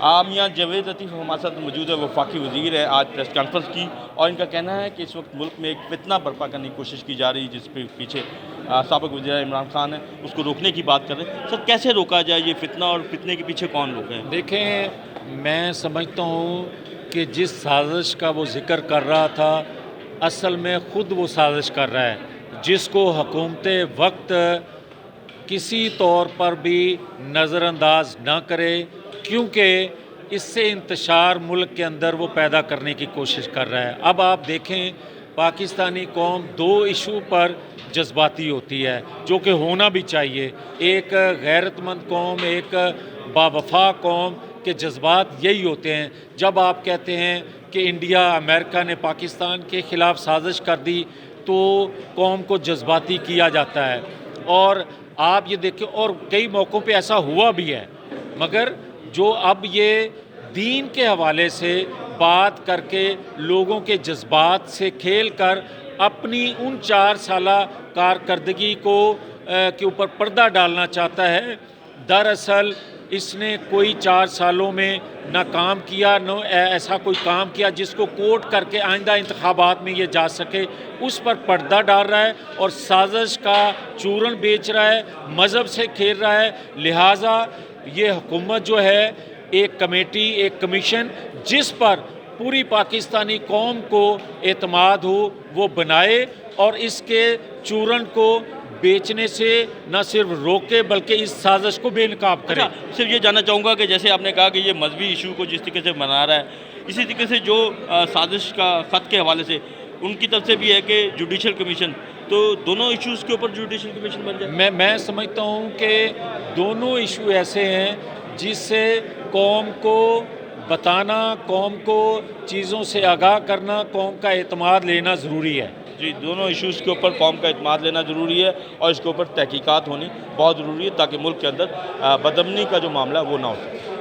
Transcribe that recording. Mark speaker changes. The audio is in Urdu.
Speaker 1: میاں جاوید لطیف ہمارے ساتھ موجود ہے، وفاقی وزیر ہے، آج پریس کانفرنس کی اور ان کا کہنا ہے کہ اس وقت ملک میں ایک فتنہ برپا کرنے کی کوشش کی جا رہی ہے، جس پہ پیچھے سابق وزیر عمران خان ہے، اس کو روکنے کی بات کر رہے ہیں۔ سر کیسے روکا جائے یہ فتنہ، اور فتنے کے پیچھے کون لوگ ہیں؟
Speaker 2: دیکھیں، میں سمجھتا ہوں کہ جس سازش کا وہ ذکر کر رہا تھا، اصل میں خود وہ سازش کر رہا ہے، جس کو حکومت وقت کسی طور پر بھی نظر انداز نہ کرے، کیونکہ اس سے انتشار ملک کے اندر وہ پیدا کرنے کی کوشش کر رہا ہے۔ اب آپ دیکھیں، پاکستانی قوم دو ایشو پر جذباتی ہوتی ہے، جو کہ ہونا بھی چاہیے۔ ایک غیرت مند قوم، ایک باوفا قوم کے جذبات یہی ہوتے ہیں۔ جب آپ کہتے ہیں کہ انڈیا، امریکہ نے پاکستان کے خلاف سازش کر دی تو قوم کو جذباتی کیا جاتا ہے، اور آپ یہ دیکھیں، اور کئی موقعوں پہ ایسا ہوا بھی ہے، مگر جو اب یہ دین کے حوالے سے بات کر کے لوگوں کے جذبات سے کھیل کر اپنی ان 4 سالہ کارکردگی کے اوپر پردہ ڈالنا چاہتا ہے، دراصل اس نے کوئی 4 سالوں میں نہ کام کیا، نہ ایسا کوئی کام کیا جس کو کوٹ کر کے آئندہ انتخابات میں یہ جا سکے۔ اس پر پردہ ڈال رہا ہے اور سازش کا چورن بیچ رہا ہے، مذہب سے کھیل رہا ہے۔ لہٰذا یہ حکومت جو ہے، ایک کمیٹی، ایک کمیشن جس پر پوری پاکستانی قوم کو اعتماد ہو، وہ بنائے اور اس کے چورن کو بیچنے سے نہ صرف روکے بلکہ اس سازش کو بے نقاب کرے۔
Speaker 1: صرف یہ جاننا چاہوں گا کہ جیسے آپ نے کہا کہ یہ مذہبی ایشو کو جس طریقے سے بنا رہا ہے، اسی طریقے سے جو سازش کا خط کے حوالے سے ان کی طرف سے بھی ہے کہ جوڈیشل کمیشن، تو دونوں ایشوز کے اوپر جوڈیشل کمیشن بن جائے۔
Speaker 2: میں سمجھتا ہوں کہ دونوں ایشو ایسے ہیں جس سے قوم کو بتانا، قوم کو چیزوں سے آگاہ کرنا، قوم کا اعتماد لینا ضروری ہے۔
Speaker 1: جی، دونوں ایشوز کے اوپر قوم کا اعتماد لینا ضروری ہے اور اس کے اوپر تحقیقات ہونی بہت ضروری ہے، تاکہ ملک کے اندر بدامنی کا جو معاملہ ہے وہ نہ ہو سکے۔